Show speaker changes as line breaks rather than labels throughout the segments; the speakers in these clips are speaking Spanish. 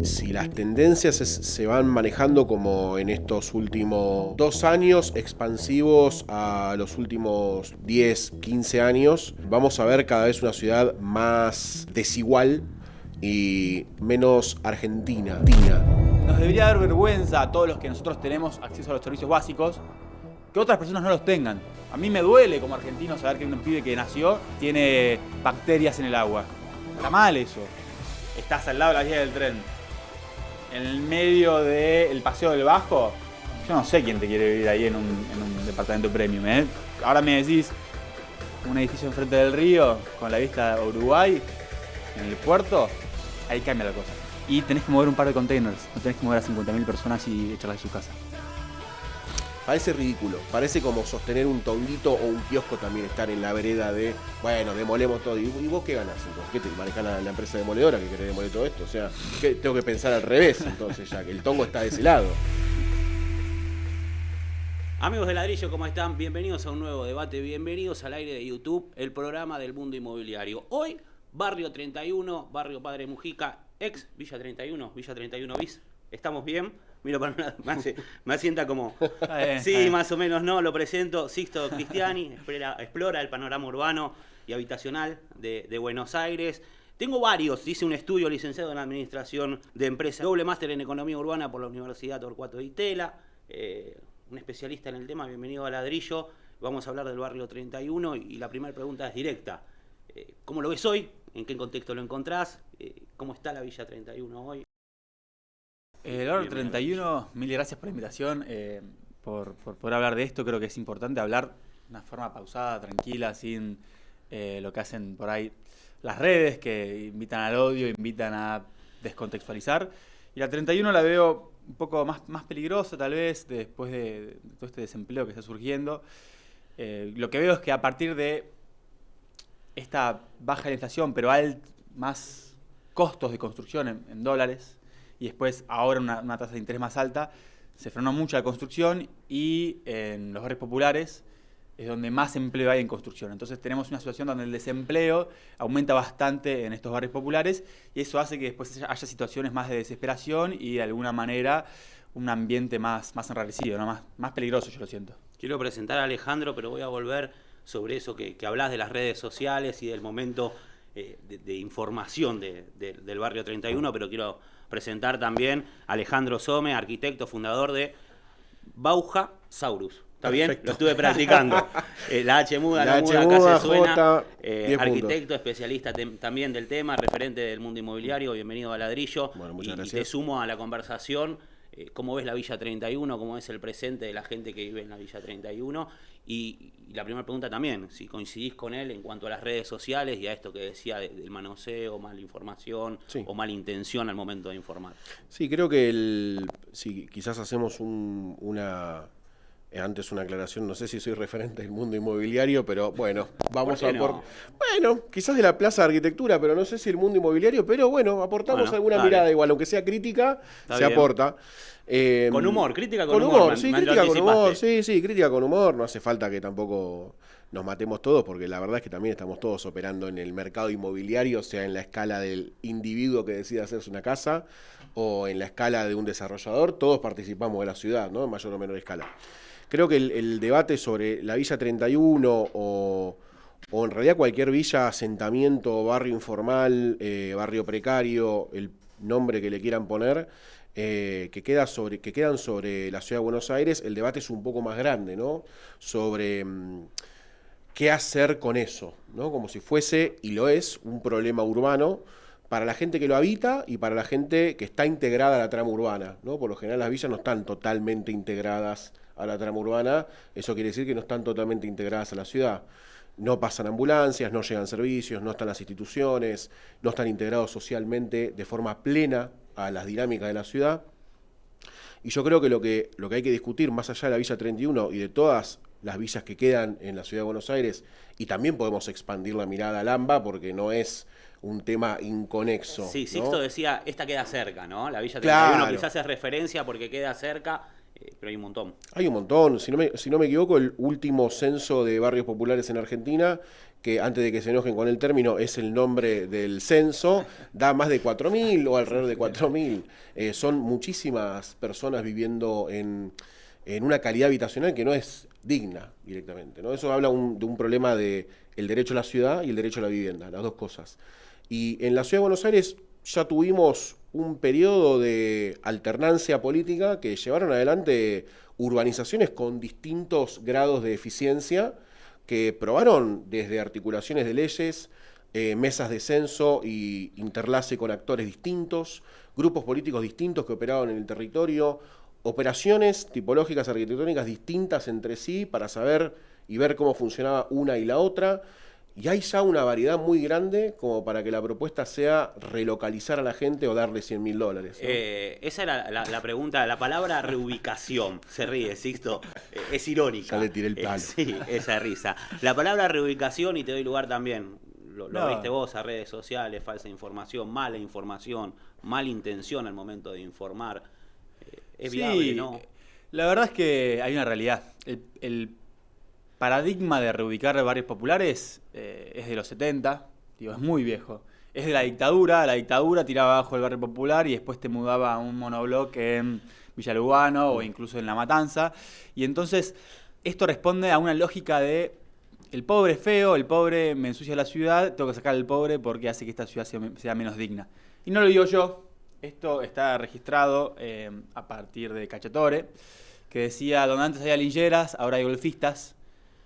Si las tendencias se van manejando como en estos últimos 2 años, expansivos a los últimos 10, 15 años, vamos a ver cada vez una ciudad más desigual y menos argentina.
Nos debería dar vergüenza a todos los que nosotros tenemos acceso a los servicios básicos que otras personas no los tengan. A mí me duele como argentino saber que un pibe que nació tiene bacterias en el agua. Está mal eso. Estás al lado de la vía del tren, en el medio del Paseo del Bajo. Yo no sé quién te quiere vivir ahí en un departamento premium, ¿eh? Ahora me decís un edificio enfrente del río con la vista a Uruguay, en el puerto, ahí cambia la cosa. Y tenés que mover un par de containers, no tenés que mover a 50.000 personas y echarlas de su casa.
Parece ridículo, parece como sostener un tonguito o un kiosco también, estar en la vereda de, bueno, demolemos todo. ¿Y vos qué ganás entonces? ¿Qué te manejás la empresa demoledora que querés demoler todo esto? O sea, ¿qué? Tengo que pensar al revés entonces ya, que el tongo está de ese lado.
Amigos de Ladrillo, ¿cómo están? Bienvenidos a un nuevo debate, bienvenidos al aire de YouTube, el programa del mundo inmobiliario. Hoy, Barrio 31, Barrio Padre Mujica, ex Villa 31, Villa 31 bis. ¿Estamos bien? Miro para una, me asienta como... Sí, más o menos no, lo presento. Sixto Cristiani, explora el panorama urbano y habitacional de Buenos Aires. Tengo varios, hice un estudio licenciado en Administración de Empresas, doble máster en Economía Urbana por la Universidad Torcuato Di Tella, un especialista en el tema, bienvenido a Ladrillo. Vamos a hablar del Barrio 31 y la primera pregunta es directa. ¿Cómo lo ves hoy? ¿En qué contexto lo encontrás? ¿Cómo está la Villa 31 hoy?
El Barrio 31, mil gracias por la invitación, por poder hablar de esto. Creo que es importante hablar de una forma pausada, tranquila, sin lo que hacen por ahí las redes, que invitan al odio, invitan a descontextualizar. Y la 31 la veo un poco más peligrosa, tal vez, después de todo este desempleo que está surgiendo. Lo que veo es que a partir de esta baja de la inflación, pero más costos de construcción en dólares, y después ahora una tasa de interés más alta, se frenó mucho la construcción y en los barrios populares es donde más empleo hay en construcción. Entonces tenemos una situación donde el desempleo aumenta bastante en estos barrios populares y eso hace que después haya situaciones más de desesperación y de alguna manera un ambiente más enrarecido, ¿no? más peligroso, yo lo siento.
Quiero presentar a Alejandro, pero voy a volver sobre eso que hablás de las redes sociales y del momento de información del Barrio 31, pero quiero presentar también a Alejandro Some, arquitecto, fundador de Bauja Saurus. ¿Está bien?
Perfecto.
Lo estuve practicando. La H muda,
la
no
H
muda, acá
muda,
se suena.
J,
Arquitecto, especialista también del tema, referente del mundo inmobiliario. Bienvenido a Ladrillo.
Bueno, muchas gracias.
Y te sumo a la conversación. ¿Cómo ves la Villa 31? ¿Cómo es el presente de la gente que vive en la Villa 31? Y la primera pregunta también, si coincidís con él en cuanto a las redes sociales y a esto que decía del manoseo, mala información,
sí,
o mala intención al momento de informar.
Sí, creo que si quizás hacemos antes una aclaración, no sé si soy referente del mundo inmobiliario, pero bueno, vamos a bueno, quizás de la Plaza de Arquitectura, pero no sé si el mundo inmobiliario, pero bueno, aportamos alguna mirada igual, aunque sea crítica,
Está
se
bien.
Aporta.
Con humor, crítica con humor.
Sí, crítica con humor, sí, crítica con humor, no hace falta que tampoco nos matemos todos, porque la verdad es que también estamos todos operando en el mercado inmobiliario, sea en la escala del individuo que decide hacerse una casa, o en la escala de un desarrollador, todos participamos de la ciudad, ¿no? En mayor o menor escala. Creo que el debate sobre la Villa 31 o en realidad cualquier villa, asentamiento, barrio informal, barrio precario, el nombre que le quieran poner, que quedan sobre la ciudad de Buenos Aires, el debate es un poco más grande, ¿no? Sobre qué hacer con eso, ¿no? Como si fuese, y lo es, un problema urbano para la gente que lo habita y para la gente que está integrada a la trama urbana, ¿no? Por lo general las villas no están totalmente integradas a la trama urbana, eso quiere decir que no están totalmente integradas a la ciudad. No pasan ambulancias, no llegan servicios, no están las instituciones, no están integrados socialmente de forma plena a las dinámicas de la ciudad. Y yo creo que lo que hay que discutir, más allá de la Villa 31 y de todas las villas que quedan en la ciudad de Buenos Aires, y también podemos expandir la mirada al AMBA, porque no es un tema inconexo.
Sí, Sixto, ¿no? Decía, esta queda cerca, ¿no? La Villa 31
claro,
quizás es referencia porque queda cerca. pero hay un montón.
Hay un montón. Si no me equivoco, el último censo de barrios populares en Argentina, que antes de que se enojen con el término, es el nombre del censo, da más de 4.000 o alrededor de 4.000. Son muchísimas personas viviendo en una calidad habitacional que no es digna directamente, ¿no? Eso habla de un problema de el derecho a la ciudad y el derecho a la vivienda, las dos cosas. Y en la Ciudad de Buenos Aires ya tuvimos un periodo de alternancia política que llevaron adelante urbanizaciones con distintos grados de eficiencia que probaron desde articulaciones de leyes, mesas de censo y interlace con actores distintos, grupos políticos distintos que operaban en el territorio, operaciones tipológicas arquitectónicas distintas entre sí para saber y ver cómo funcionaba una y la otra. Y hay ya una variedad muy grande como para que la propuesta sea relocalizar a la gente o darle $100.000, ¿no?
Esa era la pregunta, la palabra reubicación. Se ríe, Sixto. Es irónica.
Ya le tiré el palo.
Sí, esa risa. La palabra reubicación, y te doy lugar también, lo
No.
viste vos a redes sociales, falsa información, mala intención al momento de informar. Es viable, ¿no?
La verdad es que hay una realidad. El paradigma de reubicar barrios populares es de los 70, digo, es muy viejo. Es de la dictadura tiraba abajo el barrio popular y después te mudaba a un monobloque en Villa Lugano o incluso en La Matanza. Y entonces esto responde a una lógica de el pobre es feo, el pobre me ensucia la ciudad, tengo que sacar al pobre porque hace que esta ciudad sea menos digna. Y no lo digo yo, esto está registrado a partir de Cacciatore, que decía, donde antes había lincheras, ahora hay golfistas.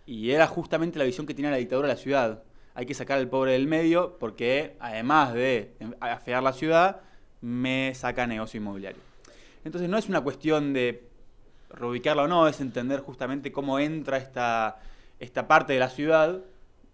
Y era justamente la visión que tenía la dictadura de la ciudad. Hay que sacar al pobre del medio porque, además de afear la ciudad, me saca negocio inmobiliario. Entonces no es una cuestión de reubicarla o no, es entender justamente cómo entra esta parte de la ciudad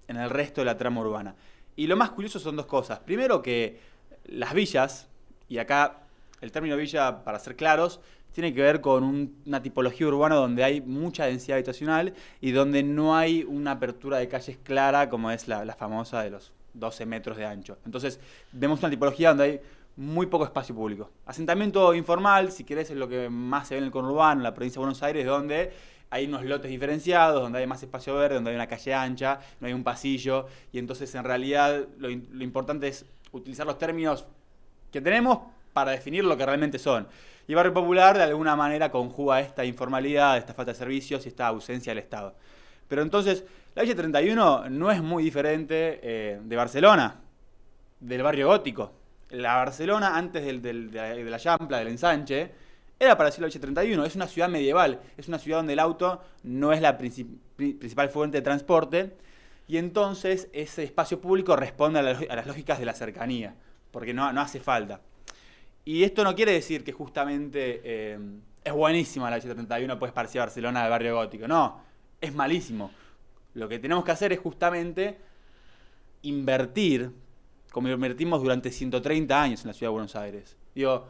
en el resto de la trama urbana. Y lo más curioso son dos cosas. Primero que las villas, y acá el término villa, para ser claros, tiene que ver con una tipología urbana donde hay mucha densidad habitacional y donde no hay una apertura de calles clara como es la famosa de los 12 metros de ancho. Entonces vemos una tipología donde hay muy poco espacio público. Asentamiento informal, si querés, es lo que más se ve en el conurbano, en la provincia de Buenos Aires, donde hay unos lotes diferenciados, donde hay más espacio verde, donde hay una calle ancha, no hay un pasillo, y entonces en realidad lo importante es utilizar los términos que tenemos para definir lo que realmente son. Y barrio popular de alguna manera conjuga esta informalidad, esta falta de servicios y esta ausencia del Estado. Pero entonces, la Villa 31 no es muy diferente de Barcelona, del barrio gótico. La Barcelona, antes de la Llampla, del ensanche, era para decir la Villa 31. Es una ciudad medieval, es una ciudad donde el auto no es la principal fuente de transporte. Y entonces ese espacio público responde a las lógicas de la cercanía, porque no hace falta. Y esto no quiere decir que justamente es buenísima la Villa 31, pues parecer Barcelona del barrio gótico. No, es malísimo. Lo que tenemos que hacer es justamente invertir, como invertimos durante 130 años en la Ciudad de Buenos Aires. Digo,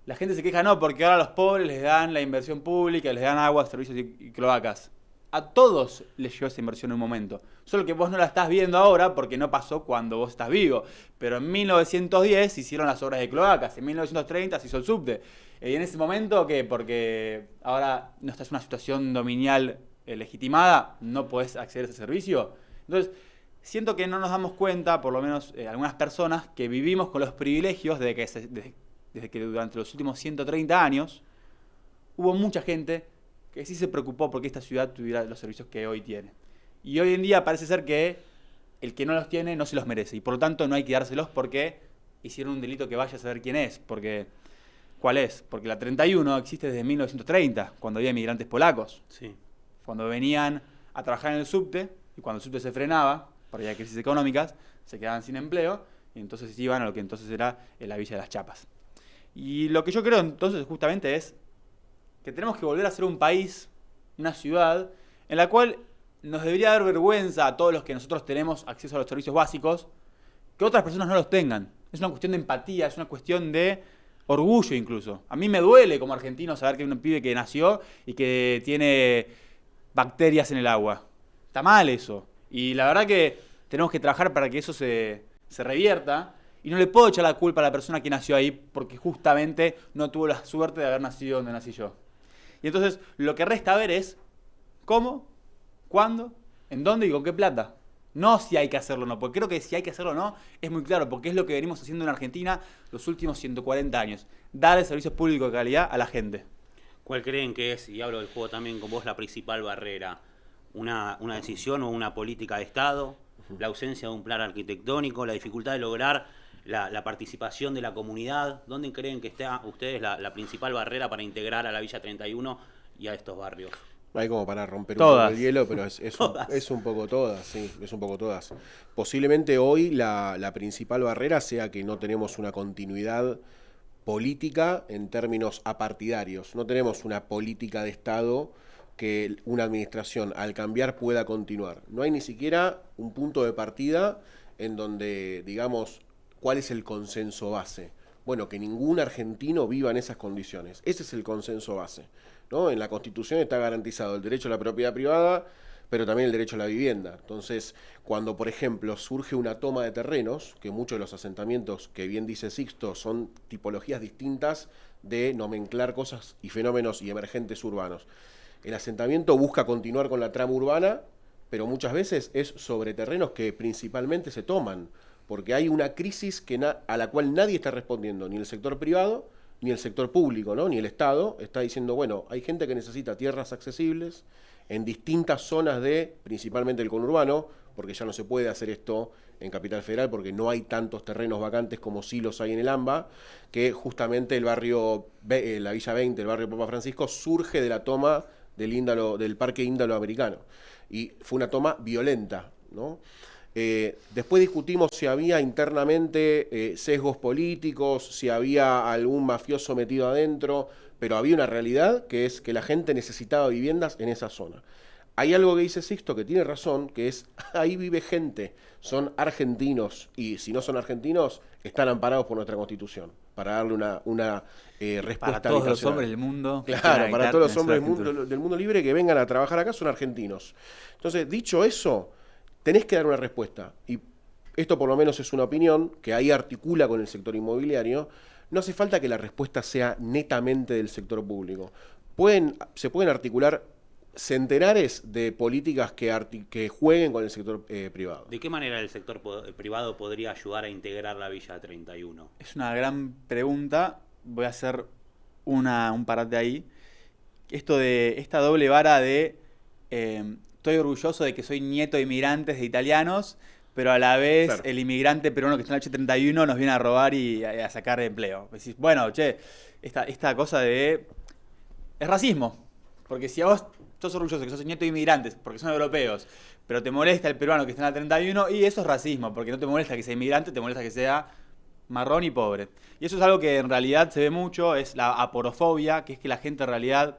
la gente se queja, no, porque ahora a los pobres les dan la inversión pública, les dan agua, servicios y cloacas. A todos les llegó esa inversión en un momento. Solo que vos no la estás viendo ahora porque no pasó cuando vos estás vivo. Pero en 1910 se hicieron las obras de cloacas, en 1930 se hizo el subte. Y en ese momento, ¿qué? Porque ahora no estás en una situación dominial legitimada, no podés acceder a ese servicio. Entonces, siento que no nos damos cuenta, por lo menos algunas personas, que vivimos con los privilegios desde que durante los últimos 130 años hubo mucha gente que sí se preocupó porque esta ciudad tuviera los servicios que hoy tiene. Y hoy en día parece ser que el que no los tiene no se los merece. Y por lo tanto no hay que dárselos porque hicieron un delito que vaya a saber quién es. ¿Cuál es? Porque la 31 existe desde 1930, cuando había inmigrantes polacos.
Sí.
Cuando venían a trabajar en el subte, y cuando el subte se frenaba, por ahí hay crisis económicas, se quedaban sin empleo, y entonces iban a lo que entonces era la Villa de las Chapas. Y lo que yo creo entonces justamente es que tenemos que volver a ser un país, una ciudad, en la cual nos debería dar vergüenza a todos los que nosotros tenemos acceso a los servicios básicos, que otras personas no los tengan. Es una cuestión de empatía, es una cuestión de orgullo incluso. A mí me duele como argentino saber que hay un pibe que nació y que tiene bacterias en el agua. Está mal eso. Y la verdad que tenemos que trabajar para que eso se revierta. Y no le puedo echar la culpa a la persona que nació ahí porque justamente no tuvo la suerte de haber nacido donde nací yo. Y entonces lo que resta ver es cómo, cuándo, en dónde y con qué plata. No si hay que hacerlo o no, porque creo que si hay que hacerlo o no es muy claro, porque es lo que venimos haciendo en Argentina los últimos 140 años. Dar servicios públicos de calidad a la gente.
¿Cuál creen que es, y hablo del juego también con vos, la principal barrera? ¿Una decisión o una política de Estado? ¿La ausencia de un plan arquitectónico? ¿La dificultad de lograr la participación de la comunidad? ¿Dónde creen que está ustedes la principal barrera para integrar a la Villa 31 y a estos barrios?
Hay como para romper
Todas.
un poco el hielo, pero
Todas.
es un poco todas, sí, es un poco todas. Posiblemente hoy la principal barrera sea que no tenemos una continuidad política en términos apartidarios. No tenemos una política de Estado que una administración al cambiar pueda continuar. No hay ni siquiera un punto de partida en donde, digamos, ¿cuál es el consenso base? Bueno, que ningún argentino viva en esas condiciones. Ese es el consenso base, ¿no? En la Constitución está garantizado el derecho a la propiedad privada, pero también el derecho a la vivienda. Entonces, cuando, por ejemplo, surge una toma de terrenos, que muchos de los asentamientos, que bien dice Sixto, son tipologías distintas de nomenclar cosas y fenómenos y emergentes urbanos. El asentamiento busca continuar con la trama urbana, pero muchas veces es sobre terrenos que principalmente se toman, porque hay una crisis a la cual nadie está respondiendo, ni el sector privado, ni el sector público, ¿no? Ni el Estado está diciendo, bueno, hay gente que necesita tierras accesibles en distintas zonas principalmente el conurbano, porque ya no se puede hacer esto en Capital Federal, porque no hay tantos terrenos vacantes como sí los hay en el AMBA, que justamente el barrio, la Villa 20, el barrio Papa Francisco, surge de la toma del Parque Índalo-Americano. Y fue una toma violenta, ¿no? Después discutimos si había internamente sesgos políticos, si había algún mafioso metido adentro, pero había una realidad que es que la gente necesitaba viviendas en esa zona. Hay algo que dice Sixto que tiene razón, que es, ahí vive gente, son argentinos, y si no son argentinos, están amparados por nuestra Constitución, para darle una respuesta
Para todos los hombres del mundo.
Claro, para todos los hombres del mundo libre que vengan a trabajar acá son argentinos. Entonces, dicho eso, tenés que dar una respuesta, y esto por lo menos es una opinión que ahí articula con el sector inmobiliario. No hace falta que la respuesta sea netamente del sector público. Se pueden articular centenares de políticas que jueguen con el sector privado.
¿De qué manera el sector privado podría ayudar a integrar la Villa 31?
Es una gran pregunta. Voy a hacer un parate ahí. Esto de esta doble vara de estoy orgulloso de que soy nieto de inmigrantes de italianos, pero a la vez
Claro.
el inmigrante peruano que está en el H31 nos viene a robar y a sacar empleo. Decís, bueno, che, esta cosa de... Es racismo. Porque si a vos sos orgulloso que sos nieto de inmigrantes, porque son europeos, pero te molesta el peruano que está en el 31, y eso es racismo, porque no te molesta que sea inmigrante, te molesta que sea marrón y pobre. Y eso es algo que en realidad se ve mucho, es la aporofobia, que es que la gente en realidad,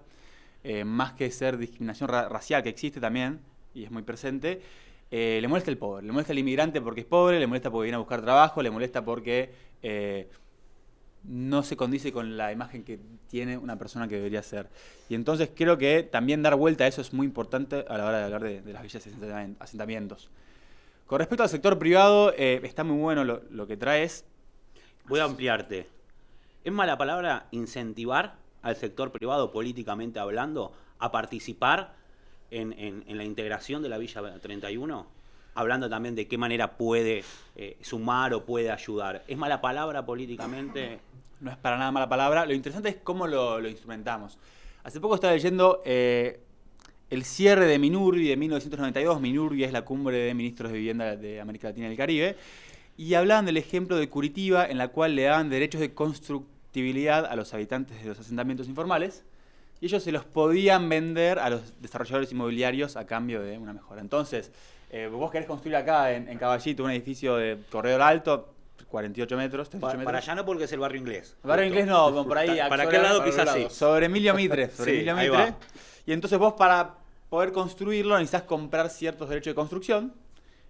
más que ser discriminación racial, que existe también, y es muy presente, le molesta el pobre, le molesta el inmigrante porque es pobre, le molesta porque viene a buscar trabajo, le molesta porque no se condice con la imagen que tiene una persona que debería ser. Y entonces creo que también dar vuelta a eso es muy importante a la hora de hablar de las villas y asentamientos. Con respecto al sector privado, está muy bueno lo que traes.
Voy a ampliarte. ¿Es mala palabra incentivar al sector privado, políticamente hablando, a participar en la integración de la Villa 31? Hablando también de qué manera puede sumar o puede ayudar. ¿Es mala palabra políticamente?
No es para nada mala palabra. Lo interesante es cómo lo instrumentamos. Hace poco estaba leyendo el cierre de Minurbi de 1992. Minurbi es la cumbre de ministros de vivienda de América Latina y el Caribe. Y hablaban del ejemplo de Curitiba, en la cual le daban derechos de constructibilidad a los habitantes de los asentamientos informales. Y ellos se los podían vender a los desarrolladores inmobiliarios a cambio de una mejora. Entonces, vos querés construir acá en Caballito un edificio de corredor alto, 48 metros, 38 metros.
Para allá no, porque es el barrio inglés.
El barrio inglés no, por ahí.
¿Para qué lado quizás sí?
Sobre Emilio Mitre.
Sí, ahí
Mitre.
va.
Y entonces vos para poder construirlo necesitas comprar ciertos derechos de construcción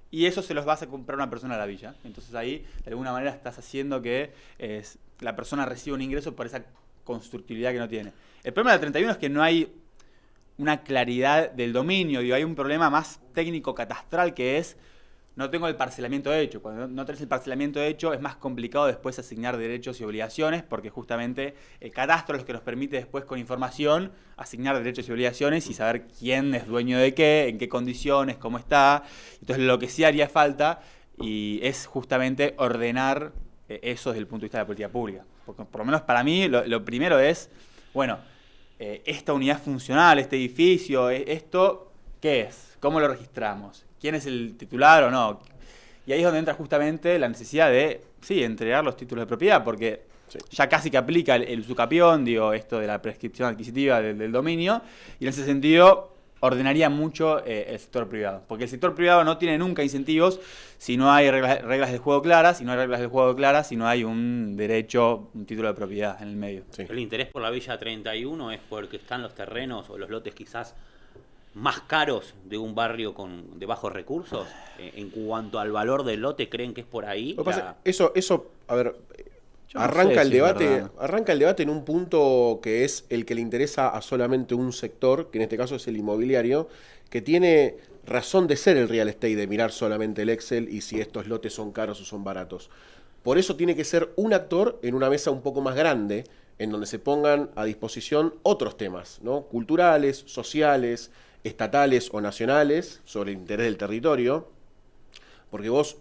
y eso se los vas a comprar a una persona a la villa. Entonces ahí, de alguna manera, estás haciendo que la persona reciba un ingreso por esa constructibilidad que no tiene. El problema del 31 es que no hay una claridad del dominio, hay un problema más técnico catastral que es no tengo el parcelamiento hecho. Cuando no tenés el parcelamiento hecho es más complicado después asignar derechos y obligaciones porque justamente el catastro es lo que nos permite después con información asignar derechos y obligaciones y saber quién es dueño de qué, en qué condiciones, cómo está. Entonces lo que sí haría falta y es justamente ordenar eso desde el punto de vista de la política pública. Porque por lo menos para mí lo primero es, bueno, esta unidad funcional, este edificio, esto, ¿qué es? ¿Cómo lo registramos? ¿Quién es el titular o no? Y ahí es donde entra justamente la necesidad de, sí, entregar los títulos de propiedad, porque ya casi que aplica el usucapión, digo, esto de la prescripción adquisitiva del dominio, y en ese sentido ordenaría mucho el sector privado. Porque el sector privado no tiene nunca incentivos si no hay reglas de juego claras, si no hay reglas de juego claras, si no hay un derecho, un título de propiedad en el medio.
Sí. El interés por la Villa 31 es porque están los terrenos o los lotes quizás más caros de un barrio de bajos recursos. En cuanto al valor del lote, ¿creen que es por ahí?
Eso, a ver,
Yo no
arranca
sé
el
si
debate,
es
arranca el debate en un punto que es el que le interesa a solamente un sector, que en este caso es el inmobiliario, que tiene razón de ser el real estate, de mirar solamente el Excel y si estos lotes son caros o son baratos. Por eso tiene que ser un actor en una mesa un poco más grande, en donde se pongan a disposición otros temas, ¿no? Culturales, sociales, estatales o nacionales, sobre el interés del territorio, porque vos,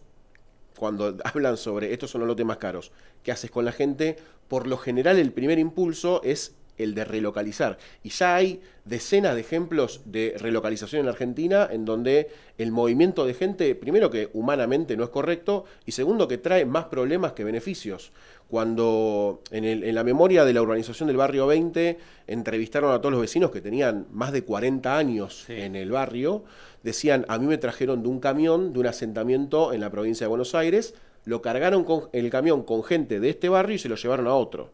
cuando hablan sobre estos son los lotes más caros, ¿qué haces con la gente? Por lo general el primer impulso es el de relocalizar. Y ya hay decenas de ejemplos de relocalización en Argentina en donde el movimiento de gente, primero que humanamente no es correcto, y segundo que trae más problemas que beneficios. Cuando en la memoria de la urbanización del barrio 20 entrevistaron a todos los vecinos que tenían más de 40 años en el barrio, decían, a mí me trajeron de un camión, de un asentamiento en la provincia de Buenos Aires, lo cargaron con el camión con gente de este barrio y se lo llevaron a otro.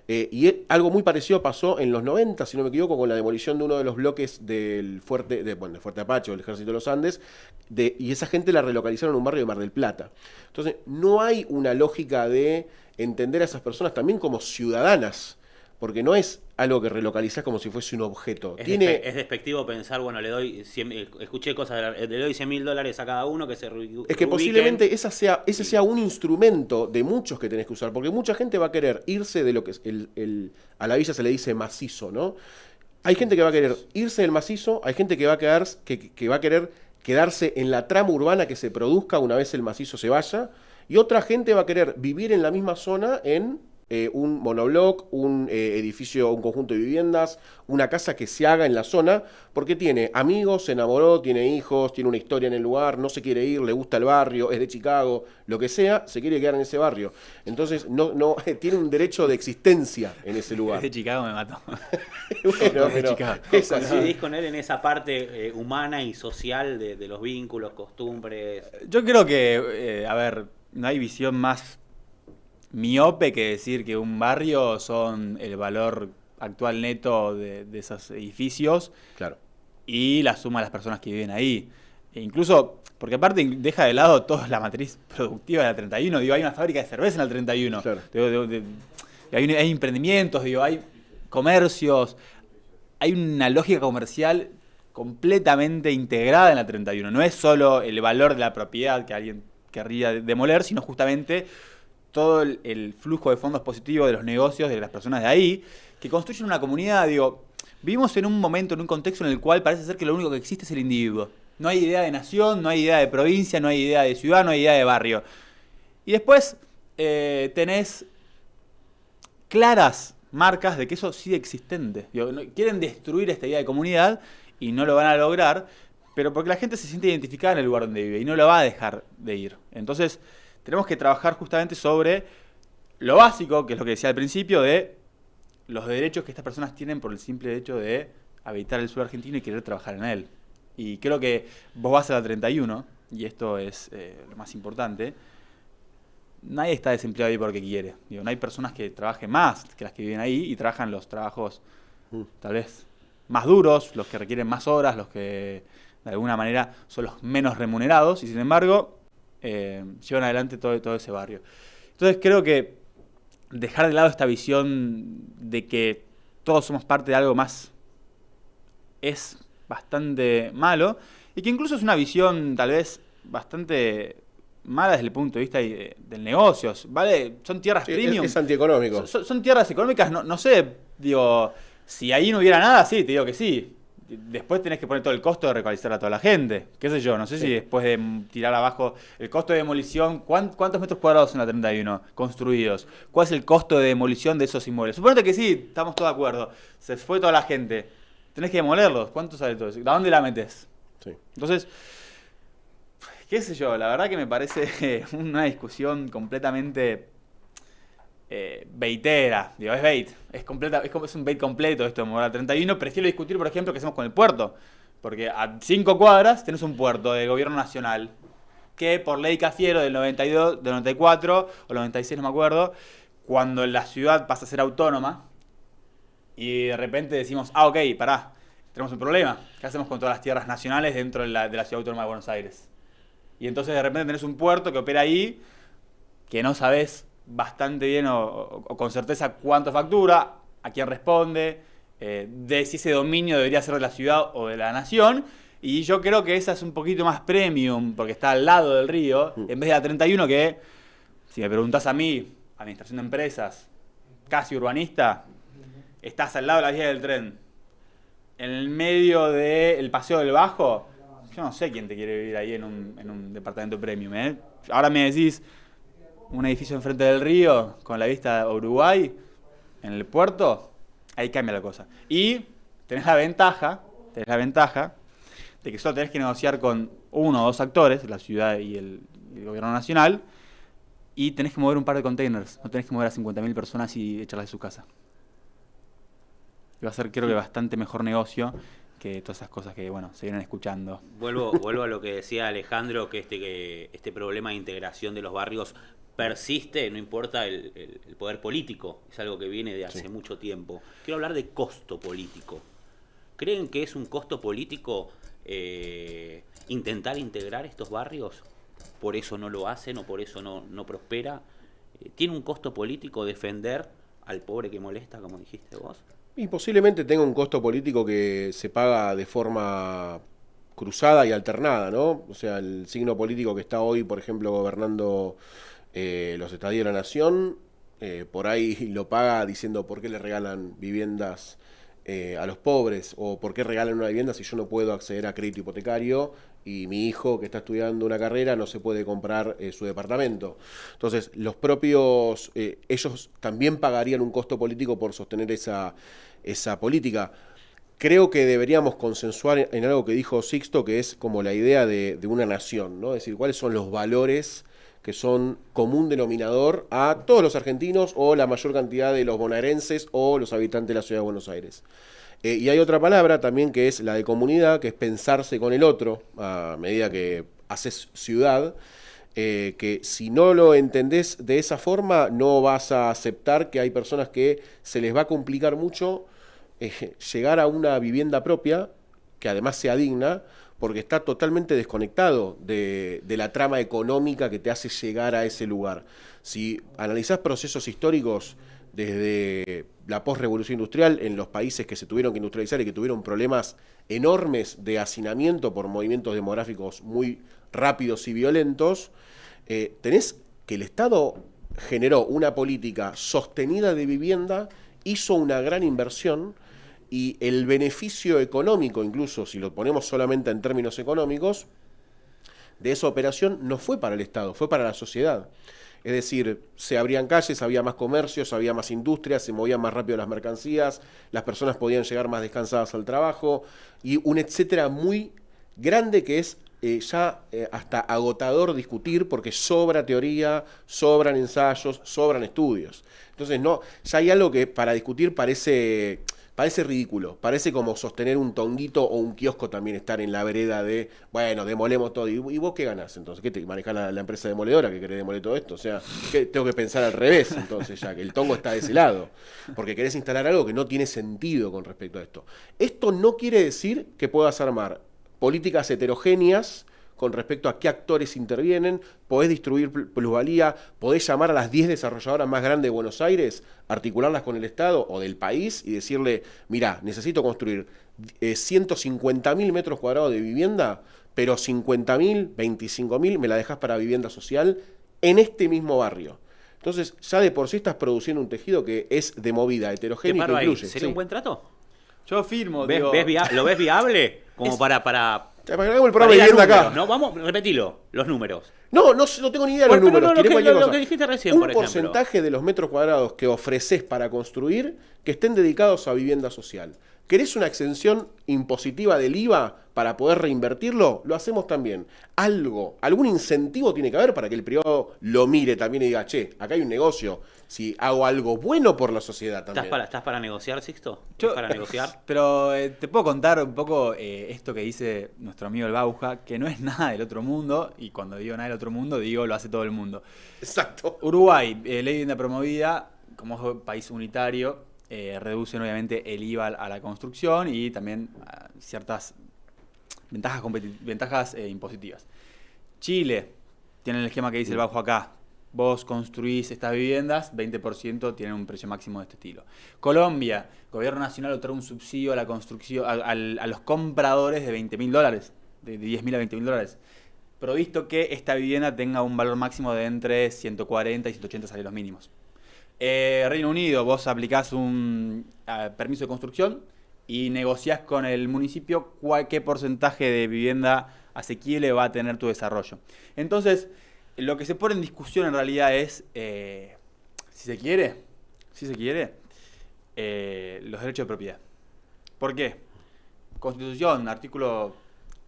Y algo muy parecido pasó en los 90, si no me equivoco, con la demolición de uno de los bloques del Fuerte Apache, o del Ejército de los Andes, y esa gente la relocalizaron en un barrio de Mar del Plata. Entonces, no hay una lógica de entender a esas personas también como ciudadanas, porque no es algo que relocalizás como si fuese un objeto.
Es despectivo pensar, bueno, le doy escuché cosas, le doy $100,000 a cada uno que se
Es que posiblemente ese sea un instrumento de muchos que tenés que usar, porque mucha gente va a querer irse de lo que es a la villa se le dice macizo, ¿no? Hay gente que va a querer irse del macizo, hay gente que va a querer quedarse en la trama urbana que se produzca una vez el macizo se vaya, y otra gente va a querer vivir en la misma zona en un monobloc, un edificio, un conjunto de viviendas, una casa que se haga en la zona, porque tiene amigos, se enamoró, tiene hijos, tiene una historia en el lugar, no se quiere ir, le gusta el barrio, es de Chicago, lo que sea, se quiere quedar en ese barrio. Entonces no tiene un derecho de existencia en ese lugar.
Es de Chicago, me mató.
Bueno, pero es así.
¿Coincidís con él en esa parte humana y social de los vínculos, costumbres?
Yo creo que, a ver, no hay visión más miope que decir que un barrio son el valor actual neto de esos edificios,
Claro.
y la suma de las personas que viven ahí. E incluso, porque aparte deja de lado toda la matriz productiva de la 31, digo, hay una fábrica de cerveza en la 31,
Claro.
hay emprendimientos, digo, hay comercios, hay una lógica comercial completamente integrada en la 31. No es solo el valor de la propiedad que alguien querría demoler, sino justamente todo el flujo de fondos positivos de los negocios de las personas de ahí, que construyen una comunidad. Digo, vivimos en un momento, en un contexto en el cual parece ser que lo único que existe es el individuo. No hay idea de nación, no hay idea de provincia, no hay idea de ciudad, no hay idea de barrio. Y después tenés claras marcas de que eso sigue existente. Digo, quieren destruir esta idea de comunidad y no lo van a lograr, pero porque la gente se siente identificada en el lugar donde vive y no lo va a dejar de ir. Entonces, tenemos que trabajar justamente sobre lo básico, que es lo que decía al principio, de los derechos que estas personas tienen por el simple hecho de habitar el suelo argentino y querer trabajar en él. Y creo que vos vas a la 31, y esto es lo más importante, nadie está desempleado ahí porque quiere. Digo, no hay personas que trabajen más que las que viven ahí y trabajan los trabajos tal vez más duros, los que requieren más horas, los que de alguna manera son los menos remunerados, y sin embargo llevan adelante todo ese barrio. Entonces creo que dejar de lado esta visión de que todos somos parte de algo más es bastante malo, y que incluso es una visión tal vez bastante mala desde el punto de vista del negocio, ¿vale? Son tierras premium.
Es antieconómico.
Son tierras económicas, no sé, digo, si ahí no hubiera nada, sí, te digo que sí. Después tenés que poner todo el costo de recualizar a toda la gente. Qué sé yo, no sé si después de tirar abajo el costo de demolición, ¿cuántos metros cuadrados en la 31 construidos? ¿Cuál es el costo de demolición de esos inmuebles? Suponete que sí, estamos todos de acuerdo. Se fue toda la gente. Tenés que demolerlos. ¿Cuánto sale todo eso? ¿A dónde la metes?
Sí.
Entonces, qué sé yo, la verdad que me parece una discusión completamente baitera, digo, es bait, es un bait completo esto de mover a 31. Prefiero discutir, por ejemplo, qué hacemos con el puerto, porque a 5 cuadras tenés un puerto de gobierno nacional, que por ley Cafiero del 92, del 94 o 96, no me acuerdo, cuando la ciudad pasa a ser autónoma, y de repente decimos, ok, pará, tenemos un problema, ¿qué hacemos con todas las tierras nacionales dentro de la ciudad autónoma de Buenos Aires? Y entonces de repente tenés un puerto que opera ahí, que no sabés bastante bien o con certeza cuánto factura, a quién responde, de si ese dominio debería ser de la ciudad o de la nación. Y yo creo que esa es un poquito más premium, porque está al lado del río, en vez de la 31 que, si me preguntás a mí, administración de empresas, casi urbanista, estás al lado de la vía del tren, en el medio del Paseo del Bajo. Yo no sé quién te quiere vivir ahí en un departamento premium, ¿eh? Ahora me decís un edificio enfrente del río con la vista a Uruguay, en el puerto, ahí cambia la cosa. Y tenés la ventaja de que solo tenés que negociar con uno o dos actores, la ciudad y el gobierno nacional, y tenés que mover un par de containers, no tenés que mover a 50.000 personas y echarlas de su casa. Y va a ser, creo que, bastante mejor negocio que todas esas cosas que, bueno, se vienen escuchando.
Vuelvo a lo que decía Alejandro, que este problema de integración de los barrios persiste, no importa el poder político, es algo que viene de hace mucho tiempo. Quiero hablar de costo político. ¿Creen que es un costo político intentar integrar estos barrios? ¿Por eso no lo hacen o por eso no prospera? ¿Tiene un costo político defender al pobre que molesta, como dijiste vos?
Y posiblemente tenga un costo político que se paga de forma cruzada y alternada, ¿no? O sea, el signo político que está hoy, por ejemplo, gobernando los estadios de la nación, por ahí lo paga diciendo por qué le regalan viviendas a los pobres, o por qué regalan una vivienda si yo no puedo acceder a crédito hipotecario y mi hijo que está estudiando una carrera no se puede comprar su departamento. Entonces, los propios, ellos también pagarían un costo político por sostener esa política. Creo que deberíamos consensuar en algo que dijo Sixto, que es como la idea de una nación, ¿no? Es decir, cuáles son los valores que son común denominador a todos los argentinos o la mayor cantidad de los bonaerenses o los habitantes de la ciudad de Buenos Aires. Y hay otra palabra también que es la de comunidad, que es pensarse con el otro a medida que haces ciudad, que si no lo entendés de esa forma no vas a aceptar que hay personas que se les va a complicar mucho llegar a una vivienda propia, que además sea digna, porque está totalmente desconectado de la trama económica que te hace llegar a ese lugar. Si analizás procesos históricos desde la postrevolución industrial en los países que se tuvieron que industrializar y que tuvieron problemas enormes de hacinamiento por movimientos demográficos muy rápidos y violentos, tenés que el Estado generó una política sostenida de vivienda, hizo una gran inversión, y el beneficio económico, incluso si lo ponemos solamente en términos económicos, de esa operación no fue para el Estado, fue para la sociedad. Es decir, se abrían calles, había más comercios, había más industrias, se movían más rápido las mercancías, las personas podían llegar más descansadas al trabajo, y un etcétera muy grande que es hasta agotador discutir, porque sobra teoría, sobran ensayos, sobran estudios. Entonces ya hay algo que para discutir parece ridículo, parece como sostener un tonguito o un kiosco también, estar en la vereda de, bueno, demolemos todo. ¿Y vos qué ganás entonces? ¿Qué te manejás la empresa demoledora que querés demoler todo esto? O sea, tengo que pensar al revés entonces ya, que el tongo está de ese lado, porque querés instalar algo que no tiene sentido con respecto a esto. Esto no quiere decir que puedas armar políticas heterogéneas con respecto a qué actores intervienen, podés distribuir plusvalía, podés llamar a las 10 desarrolladoras más grandes de Buenos Aires, articularlas con el Estado o del país y decirle, mirá, necesito construir 150.000 metros cuadrados de vivienda, pero 50.000, 25.000 me la dejás para vivienda social en este mismo barrio. Entonces, ya de por sí estás produciendo un tejido que es de movida, heterogéneo y que incluye.
¿Sería un buen trato?
Yo firmo,
¿Ves,
digo,
¿Lo ves viable? Como para
Para que hagamos el programa
para
de
ir a
vivienda
números,
acá.
¿no? Vamos, repetilo, los números.
No tengo ni idea de los
Bueno,
números.
pero
tiré cualquier
lo
cosa.
que dijiste recién,
un
por ejemplo.
porcentaje de los metros cuadrados que ofreces para construir que estén dedicados a vivienda social. ¿Querés una exención impositiva del IVA para poder reinvertirlo? Lo hacemos también. Algún incentivo tiene que haber para que el privado lo mire también y diga, che, acá hay un negocio. Si hago algo bueno por la sociedad también.
¿Estás para negociar, Sixto?
Yo-
¿Estás para negociar?
Pero te puedo contar un poco esto que dice nuestro amigo el Bauja, que no es nada del otro mundo, y cuando digo nada del otro mundo, digo lo hace todo el mundo.
Exacto.
Uruguay, ley de vivienda promovida, como es un país unitario, reducen obviamente el IVA a la construcción y también ciertas ventajas impositivas. Chile, tiene el esquema que dice el Bauja acá. Vos construís estas viviendas, 20% tienen un precio máximo de este estilo. Colombia, gobierno nacional otorga un subsidio a la construcción, a los compradores de $20.000, de 10.000 a $20.000, provisto que esta vivienda tenga un valor máximo de entre 140 y 180 salarios mínimos. Reino Unido, vos aplicás un permiso de construcción y negociás con el municipio qué porcentaje de vivienda asequible va a tener tu desarrollo. Entonces, lo que se pone en discusión en realidad es, si se quiere, los derechos de propiedad. ¿Por qué? Constitución, artículo...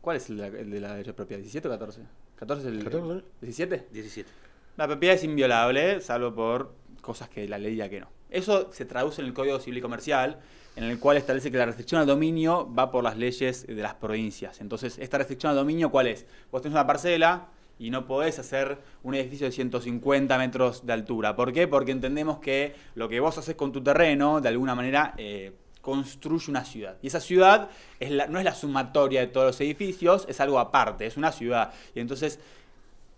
¿Cuál es el de la derecho de propiedad? ¿17 o 14? ¿14 es el
14,
17?
17.
La propiedad es inviolable, salvo por cosas que la ley diga que no. Eso se traduce en el Código Civil y Comercial, en el cual establece que la restricción al dominio va por las leyes de las provincias. Entonces, esta restricción al dominio, ¿cuál es? Vos tenés una parcela y no podés hacer un edificio de 150 metros de altura. ¿Por qué? Porque entendemos que lo que vos haces con tu terreno, de alguna manera, construye una ciudad. Y esa ciudad no es la sumatoria de todos los edificios, es algo aparte, es una ciudad. Y entonces,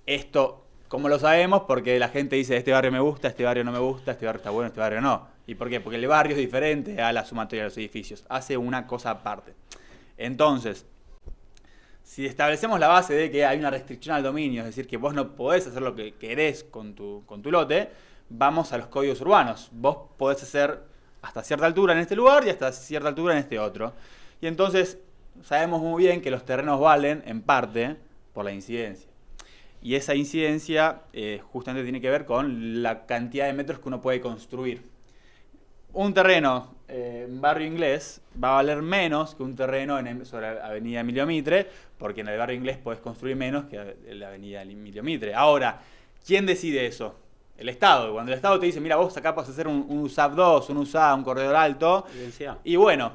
esto, ¿cómo lo sabemos? Porque la gente dice, este barrio me gusta, este barrio no me gusta, este barrio está bueno, este barrio no. ¿Y por qué? Porque el barrio es diferente a la sumatoria de los edificios. Hace una cosa aparte. Entonces, si establecemos la base de que hay una restricción al dominio, es decir, que vos no podés hacer lo que querés con tu lote, vamos a los códigos urbanos. Vos podés hacer hasta cierta altura en este lugar y hasta cierta altura en este otro. Y entonces sabemos muy bien que los terrenos valen en parte por la incidencia. Y esa incidencia justamente tiene que ver con la cantidad de metros que uno puede construir. Un terreno en barrio inglés va a valer menos que un terreno sobre la avenida Emilio Mitre, porque en el barrio inglés podés construir menos que en la avenida Emilio Mitre. Ahora, ¿quién decide eso? El Estado. Cuando el Estado te dice, mira, vos acá podés hacer un USAP 2, un USA, un corredor alto, y bueno,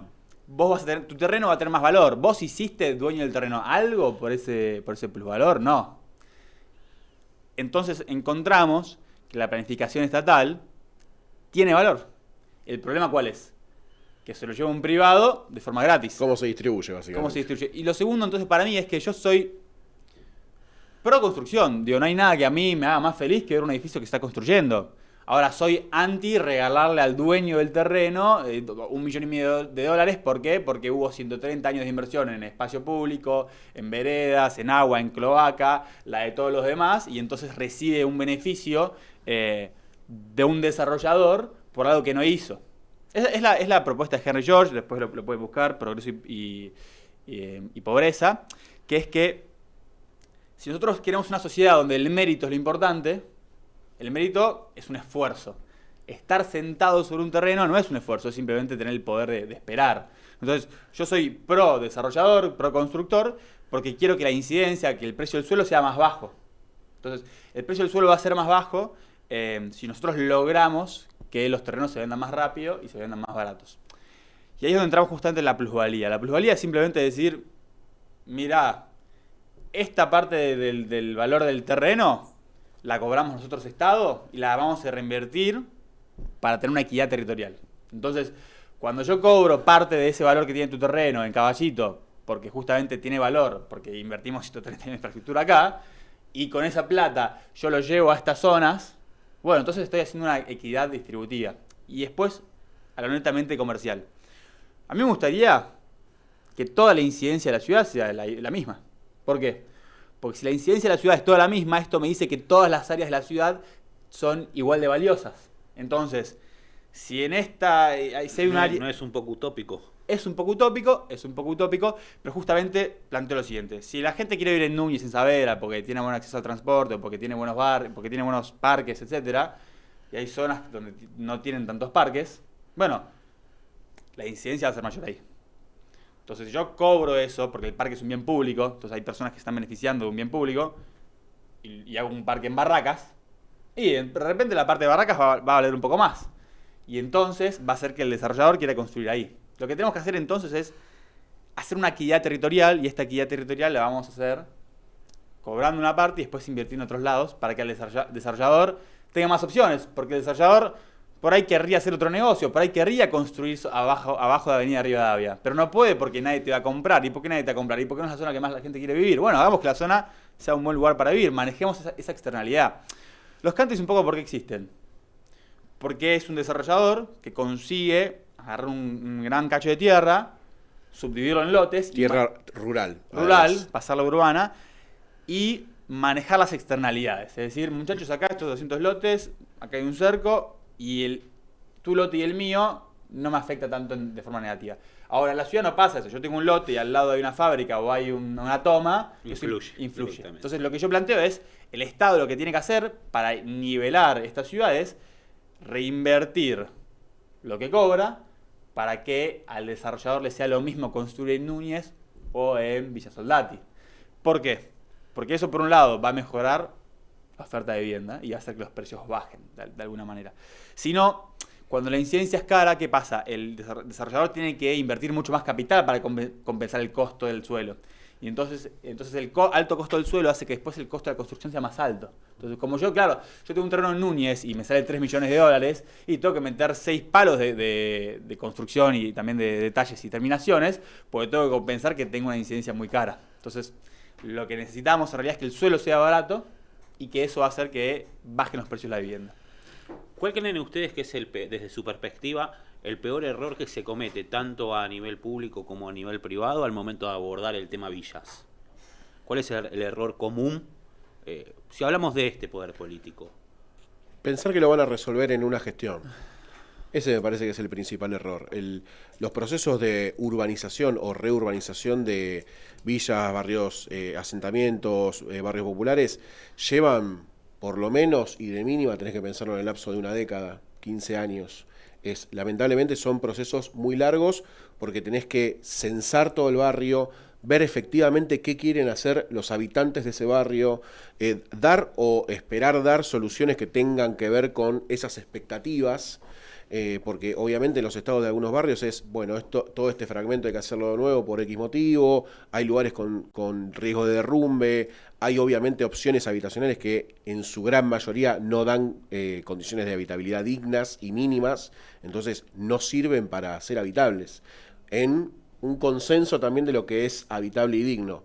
vos vas a tener, tu terreno va a tener más valor. ¿Vos hiciste, dueño del terreno, algo por ese plusvalor? No. Entonces encontramos que la planificación estatal tiene valor. ¿El problema cuál es? Que se lo lleva un privado de forma gratis.
¿Cómo se distribuye, básicamente?
¿Cómo se distribuye? Y lo segundo, entonces, para mí es que yo soy pro construcción. Digo, no hay nada que a mí me haga más feliz que ver un edificio que se está construyendo. Ahora, soy anti regalarle al dueño del terreno $1,5 millones. ¿Por qué? Porque hubo 130 años de inversión en espacio público, en veredas, en agua, en cloaca, la de todos los demás, y entonces recibe un beneficio de un desarrollador por algo que no hizo. Es la propuesta de Henry George, después lo pueden buscar, Progreso y Pobreza, que es que si nosotros queremos una sociedad donde el mérito es lo importante, el mérito es un esfuerzo. Estar sentado sobre un terreno no es un esfuerzo, es simplemente tener el poder de esperar. Entonces, yo soy pro desarrollador, pro constructor, porque quiero que la incidencia, que el precio del suelo sea más bajo. Entonces, el precio del suelo va a ser más bajo si nosotros logramos que los terrenos se vendan más rápido y se vendan más baratos. Y ahí es donde entramos justamente en la plusvalía. La plusvalía es simplemente decir, mirá, esta parte del valor del terreno la cobramos nosotros Estado y la vamos a reinvertir para tener una equidad territorial. Entonces, cuando yo cobro parte de ese valor que tiene tu terreno en Caballito, porque justamente tiene valor, porque invertimos 130 en infraestructura acá, y con esa plata yo lo llevo a estas zonas, bueno, entonces estoy haciendo una equidad distributiva. Y después, a lo netamente comercial. A mí me gustaría que toda la incidencia de la ciudad sea la misma. ¿Por qué? Porque si la incidencia de la ciudad es toda la misma, esto me dice que todas las áreas de la ciudad son igual de valiosas. Entonces, si en esta si hay un área...
No es un poco utópico.
Es un poco utópico, pero justamente planteo lo siguiente. Si la gente quiere vivir en Núñez, en Saavedra, porque tiene buen acceso al transporte, o porque tiene buenos barrios, porque tiene buenos parques, etcétera, y hay zonas donde no tienen tantos parques, bueno, la incidencia va a ser mayor ahí. Entonces, si yo cobro eso, porque el parque es un bien público, entonces hay personas que están beneficiando de un bien público, y hago un parque en Barracas, y de repente la parte de Barracas va a valer un poco más. Y entonces va a ser que el desarrollador quiera construir ahí. Lo que tenemos que hacer entonces es hacer una equidad territorial, y esta equidad territorial la vamos a hacer cobrando una parte y después invirtiendo en otros lados para que el desarrollador tenga más opciones, porque el desarrollador por ahí querría hacer otro negocio, por ahí querría construir abajo de Avenida Rivadavia, pero no puede porque nadie te va a comprar. ¿Y por qué nadie te va a comprar? ¿Y por qué no es la zona que más la gente quiere vivir? Bueno, hagamos que la zona sea un buen lugar para vivir, manejemos esa externalidad. Los countries un poco ¿por qué existen? Porque es un desarrollador que consigue agarrar un gran cacho de tierra, subdividirlo en lotes.
Tierra rural.
Rural, pasarla a urbana, y manejar las externalidades. Es decir, muchachos, acá estos 200 lotes, acá hay un cerco, y tu lote y el mío no me afecta tanto de forma negativa. Ahora, en la ciudad no pasa eso. Yo tengo un lote y al lado hay una fábrica o hay una toma. Influye. Entonces, lo que yo planteo es, el Estado lo que tiene que hacer para nivelar estas ciudades, reinvertir lo que cobra para que al desarrollador le sea lo mismo construir en Núñez o en Villa Soldati. ¿Por qué? Porque eso, por un lado, va a mejorar la oferta de vivienda y va a hacer que los precios bajen de alguna manera. Si no, cuando la incidencia es cara, ¿qué pasa? El desarrollador tiene que invertir mucho más capital para compensar el costo del suelo. Y entonces el alto costo del suelo hace que después el costo de la construcción sea más alto. Entonces, como yo tengo un terreno en Núñez y me sale 3 millones de dólares y tengo que meter 6 palos de construcción y también de detalles y terminaciones, porque tengo que compensar que tengo una incidencia muy cara. Entonces, lo que necesitamos en realidad es que el suelo sea barato y que eso va a hacer que bajen los precios de la vivienda.
¿Cuál creen ustedes que es, desde su perspectiva, el peor error que se comete tanto a nivel público como a nivel privado al momento de abordar el tema villas? ¿Cuál es el error común si hablamos de este poder político?
Pensar que lo van a resolver en una gestión. Ese me parece que es el principal error. Los procesos de urbanización o reurbanización de villas, barrios, asentamientos, barrios populares, llevan por lo menos, y de mínima tenés que pensarlo en el lapso de una década, 15 años. Lamentablemente son procesos muy largos porque tenés que censar todo el barrio, ver efectivamente qué quieren hacer los habitantes de ese barrio, dar o esperar dar soluciones que tengan que ver con esas expectativas, porque obviamente en los estados de algunos barrios es, bueno, todo este fragmento hay que hacerlo de nuevo por X motivo, hay lugares con riesgo de derrumbe, hay obviamente opciones habitacionales que en su gran mayoría no dan condiciones de habitabilidad dignas y mínimas, entonces no sirven para ser habitables, en un consenso también de lo que es habitable y digno.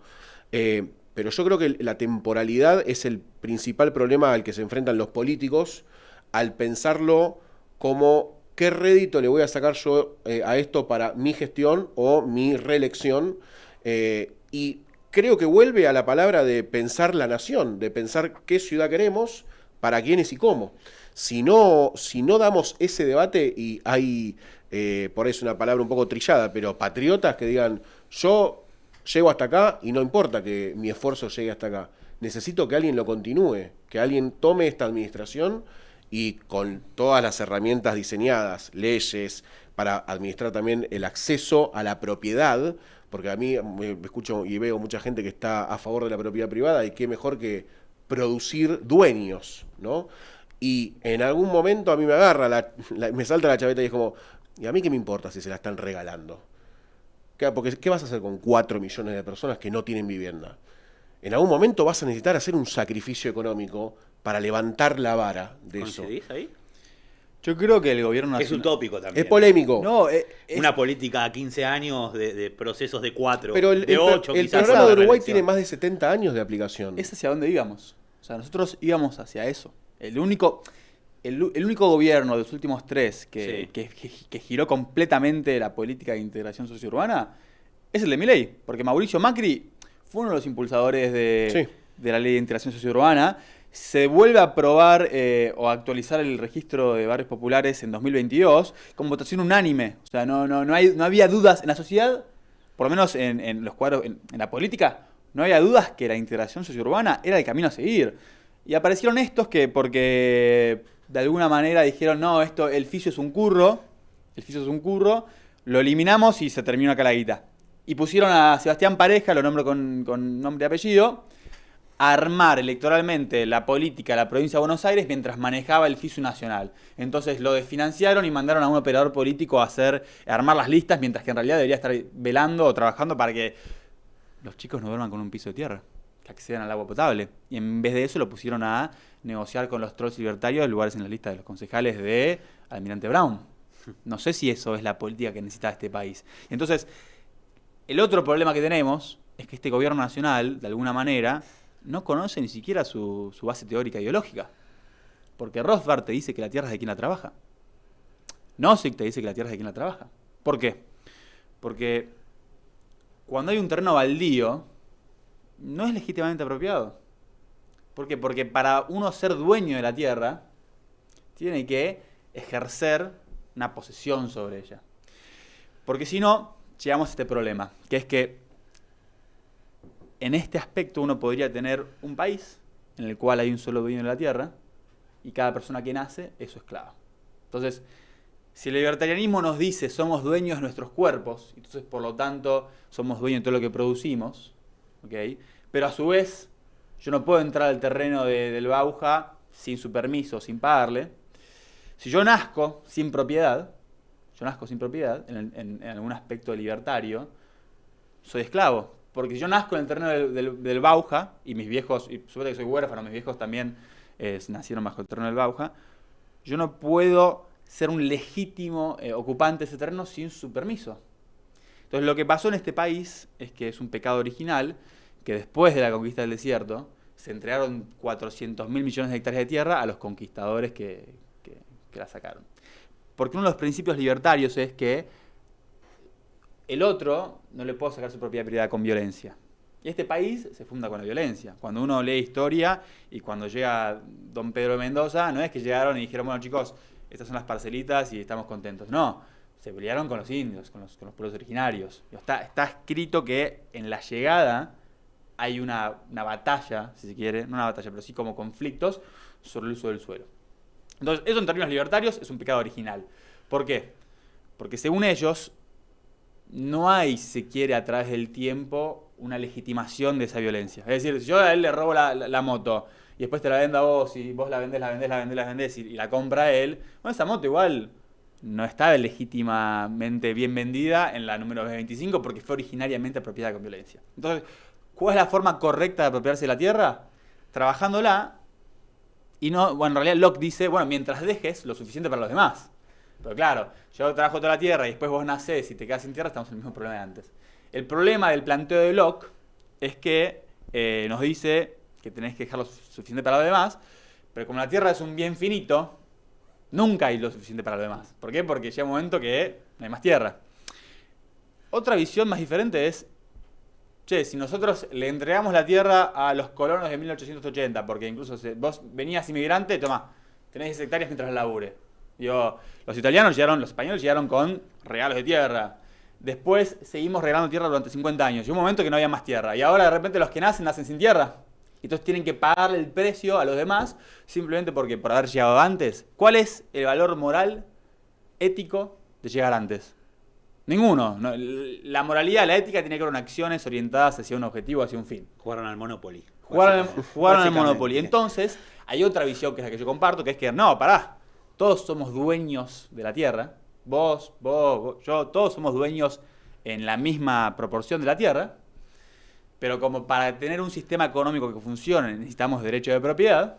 Pero yo creo que la temporalidad es el principal problema al que se enfrentan los políticos al pensarlo como qué rédito le voy a sacar yo a esto para mi gestión o mi reelección, y creo que vuelve a la palabra de pensar la nación, de pensar qué ciudad queremos, para quiénes y cómo. Si no damos ese debate, y hay, por eso una palabra un poco trillada, pero patriotas que digan, yo llego hasta acá y no importa que mi esfuerzo llegue hasta acá, necesito que alguien lo continúe, que alguien tome esta administración y con todas las herramientas diseñadas, leyes, para administrar también el acceso a la propiedad, porque a mí me escucho y veo mucha gente que está a favor de la propiedad privada, y qué mejor que producir dueños, ¿no? Y en algún momento a mí me agarra, me salta la chaveta y es como, ¿y a mí qué me importa si se la están regalando? Porque ¿qué vas a hacer con 4 millones de personas que no tienen vivienda? En algún momento vas a necesitar hacer un sacrificio económico para levantar la vara de eso.
¿Coincidís ahí?
Yo creo que el gobierno
Es
nacional...
utópico también.
Es polémico.
No,
Una política a 15 años de procesos de 4,
Pero
de 8
el
quizás.
programa de Uruguay
reelección.
tiene más de 70 años de aplicación.
es hacia dónde íbamos. O sea, nosotros íbamos hacia eso. El único gobierno de los últimos 3 que giró completamente la política de integración sociourbana es el de Milei. Porque Mauricio Macri fue uno de los impulsadores
Sí.
de la ley de integración sociourbana. Se vuelve a aprobar o a actualizar el registro de barrios populares en 2022 con votación unánime. O sea, no había dudas en la sociedad, por lo menos en los cuadros, en la política, no había dudas que la integración sociourbana era el camino a seguir. Y aparecieron estos que, porque de alguna manera dijeron, no, el fisio es un curro, lo eliminamos y se terminó acá la guita. Y pusieron a Sebastián Pareja, lo nombro con nombre y apellido, a armar electoralmente la política de la provincia de Buenos Aires mientras manejaba el fisio nacional. Entonces lo desfinanciaron y mandaron a un operador político a armar las listas, mientras que en realidad debería estar velando o trabajando para que los chicos no duerman con un piso de tierra, que accedan al agua potable. Y en vez de eso lo pusieron a negociar con los trolls libertarios lugares en la lista de los concejales de Almirante Brown. No sé si eso es la política que necesita este país. Entonces, el otro problema que tenemos es que este gobierno nacional, de alguna manera, no conoce ni siquiera su base teórica ideológica. Porque Rothbard te dice que la tierra es de quien la trabaja. Nozick te dice que la tierra es de quien la trabaja. ¿Por qué? Porque cuando hay un terreno baldío, no es legítimamente apropiado. ¿Por qué? Porque para uno ser dueño de la tierra, tiene que ejercer una posesión sobre ella. Porque si no, llegamos a este problema, que es que en este aspecto uno podría tener un país en el cual hay un solo dueño de la tierra y cada persona que nace es su esclava. Entonces, si el libertarianismo nos dice somos dueños de nuestros cuerpos, entonces por lo tanto somos dueños de todo lo que producimos, ¿okay? Pero a su vez yo no puedo entrar al terreno del Bauja sin su permiso, sin pagarle. Si yo nazco sin propiedad, en algún aspecto libertario, soy esclavo. Porque si yo nazco en el terreno del Bauja, y mis viejos, y supongo que soy huérfano, mis viejos también nacieron bajo el terreno del Bauja, yo no puedo ser un legítimo ocupante de ese terreno sin su permiso. Entonces lo que pasó en este país es que es un pecado original, que después de la conquista del desierto, se entregaron 400.000 millones de hectáreas de tierra a los conquistadores que la sacaron. Porque uno de los principios libertarios es que el otro no le puede sacar su propia propiedad con violencia. Y este país se funda con la violencia. Cuando uno lee historia y cuando llega don Pedro de Mendoza, no es que llegaron y dijeron, bueno chicos, estas son las parcelitas y estamos contentos. No, se pelearon con los indios, con los pueblos originarios. Está escrito que en la llegada hay una batalla, si se quiere, no una batalla, pero sí como conflictos sobre el uso del suelo. Entonces, eso en términos libertarios es un pecado original. ¿Por qué? Porque según ellos, no hay, si se quiere, a través del tiempo, una legitimación de esa violencia. Es decir, si yo a él le robo la moto y después te la vendo a vos y vos la vendés y la compra él, bueno, esa moto igual no está legítimamente bien vendida en la número 25 porque fue originariamente apropiada con violencia. Entonces, ¿cuál es la forma correcta de apropiarse de la tierra? Trabajándola y no, bueno, en realidad Locke dice, bueno, mientras dejes lo suficiente para los demás. Pero claro, yo trabajo toda la tierra y después vos nacés y te quedás sin tierra, estamos en el mismo problema de antes. El problema del planteo de Locke es que nos dice que tenés que dejar lo suficiente para los demás, pero como la tierra es un bien finito, nunca hay lo suficiente para los demás. ¿Por qué? Porque llega un momento que no hay más tierra. Otra visión más diferente es, che, si nosotros le entregamos la tierra a los colonos de 1880, porque incluso vos venías inmigrante, tomá, tenés 10 hectáreas mientras la labure. Digo, los españoles llegaron con regalos de tierra. Después seguimos regalando tierra durante 50 años. Y un momento que no había más tierra. Y ahora de repente los que nacen sin tierra. Entonces tienen que pagarle el precio a los demás simplemente porque por haber llegado antes. ¿Cuál es el valor moral, ético de llegar antes? Ninguno. No, la moralidad, la ética tiene que ver con acciones orientadas hacia un objetivo, hacia un fin.
Jugaron al Monopoly.
Jugaron al Monopoly. Entonces, hay otra visión que es la que yo comparto, que es que no, pará. Todos somos dueños de la tierra. Vos, yo, todos somos dueños en la misma proporción de la tierra. Pero como para tener un sistema económico que funcione necesitamos derecho de propiedad,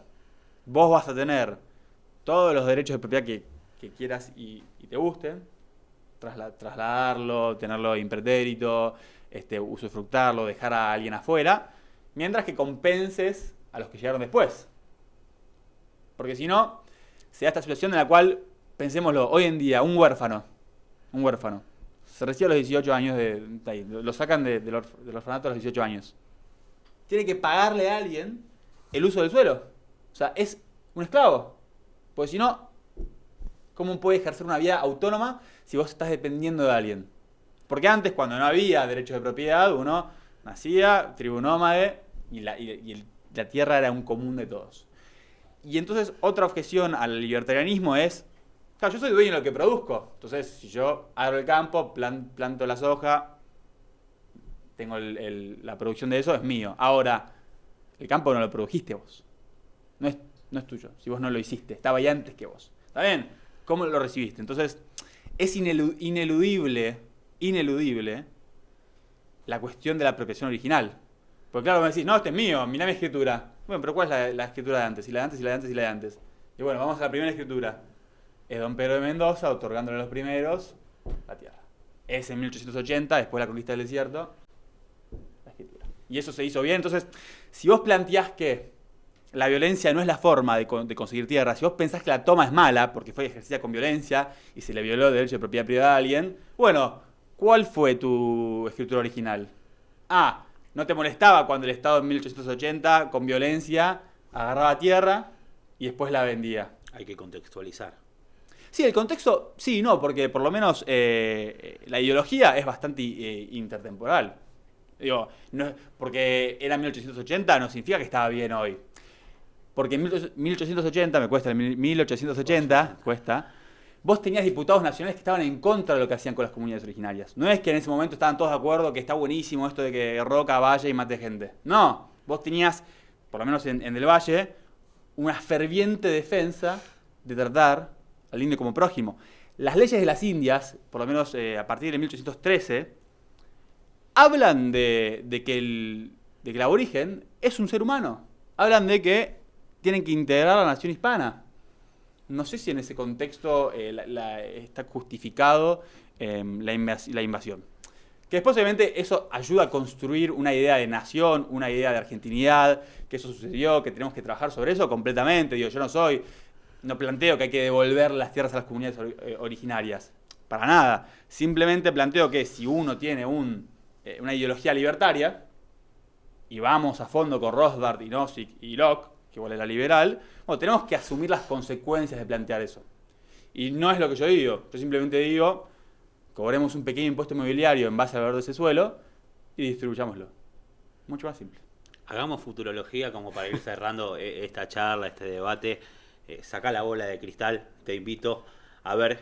vos vas a tener todos los derechos de propiedad que quieras y te gusten, trasladarlo, tenerlo impertérrito, usufructarlo, dejar a alguien afuera, mientras que compenses a los que llegaron después. Porque si no, se da esta situación en la cual, pensémoslo, hoy en día, un huérfano, se recibe a los 18 años, lo sacan del orfanato a los 18 años. tiene que pagarle a alguien el uso del suelo. O sea, es un esclavo. Porque si no, ¿cómo puede ejercer una vida autónoma si vos estás dependiendo de alguien? Porque antes, cuando no había derechos de propiedad, uno nacía, tribu nómade, y la tierra era un común de todos. Y entonces, otra objeción al libertarianismo es, claro, yo soy dueño de lo que produzco. Entonces, si yo abro el campo, planto la soja, tengo la producción de eso, es mío. Ahora, el campo no lo produjiste vos. No es tuyo, si vos no lo hiciste. Estaba ahí antes que vos. ¿Está bien? ¿Cómo lo recibiste? Entonces, es ineludible la cuestión de la apropiación original. Porque claro, me decís, no, este es mío, mirá mi escritura. Bueno, pero ¿cuál es la escritura de antes? Y la de antes, y la de antes, y la de antes. Y bueno, vamos a la primera escritura. Es Don Pedro de Mendoza, otorgándole a los primeros la tierra. Es en 1880, después de la conquista del desierto, la escritura. Y eso se hizo bien. Entonces, si vos planteás que la violencia no es la forma de conseguir tierra, si vos pensás que la toma es mala, porque fue ejercida con violencia y se le violó el derecho de propiedad privada a alguien, bueno, ¿cuál fue tu escritura original? Ah, no te molestaba cuando el Estado en 1880, con violencia, agarraba tierra y después la vendía.
Hay que contextualizar.
Sí, el contexto, sí, no, porque por lo menos la ideología es bastante intertemporal. Digo, no, porque era 1880 no significa que estaba bien hoy. Porque en 1880, me cuesta, 1880, cuesta, vos tenías diputados nacionales que estaban en contra de lo que hacían con las comunidades originarias. No es que en ese momento estaban todos de acuerdo que está buenísimo esto de que Roca vaya y mate gente. No, vos tenías, por lo menos en el Valle, una ferviente defensa de tratar al indio como prójimo. Las leyes de las Indias, por lo menos a partir de 1813, hablan de que el aborigen es un ser humano. Hablan de que tienen que integrar a la nación hispana. No sé si en ese contexto está justificado la invasión. Que después, obviamente, eso ayuda a construir una idea de nación, una idea de argentinidad, que eso sucedió, que tenemos que trabajar sobre eso completamente. Digo, yo no planteo que hay que devolver las tierras a las comunidades originarias. Para nada. Simplemente planteo que si uno tiene una ideología libertaria, y vamos a fondo con Rothbard y Nozick y Locke, que igual era liberal, bueno, tenemos que asumir las consecuencias de plantear eso. Y no es lo que yo digo. Yo simplemente digo, cobremos un pequeño impuesto inmobiliario en base al valor de ese suelo y distribuyámoslo. Mucho más simple.
Hagamos futurología como para ir cerrando esta charla, este debate. Sacá la bola de cristal, te invito a ver